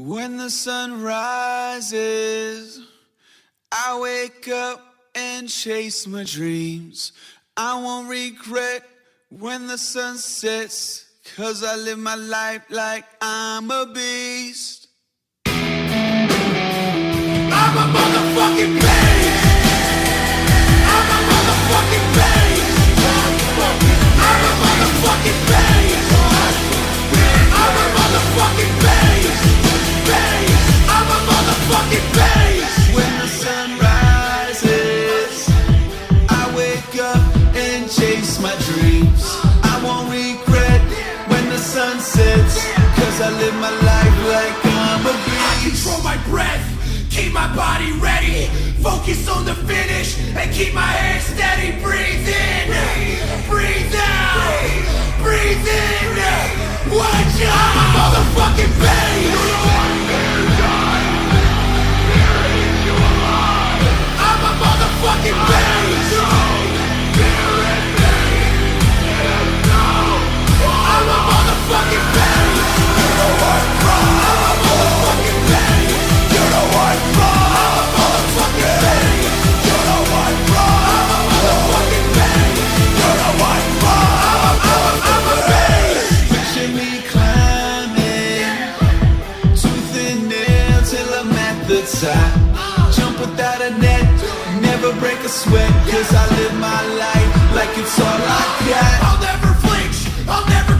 When the sun rises, I wake up and chase my dreams. I won't regret when the sun sets, 'cause I live my life like I'm a beast. I'm a motherfucking beast. I'm a motherfucking beast. I'm a motherfucking beast. I'm a motherfucking beast. I'm a motherfucking beast. When the sun rises, I wake up and chase my dreams. I won't regret when the sun sets, 'cause I live my life like I'm a beast. I control my breath, keep my body ready, focus on the finish, and keep my head steady. Breathe in, breathe out, breathe in. Watch out, I'm a motherfucking beast. I'm a motherfucking beast. I'm a motherfucking beast. You know what, bro? I'm a motherfucking beast. You know what, bro? I'm a motherfucking beast. You know what, bro? I'm a motherfucking beast. You know what, bro? I'm a beast. Picture me climbing tooth and nail till I'm at the top. Jump without a net, never break a sweat, 'cause I live my life like it's all I got. I'll never flinch, I'll never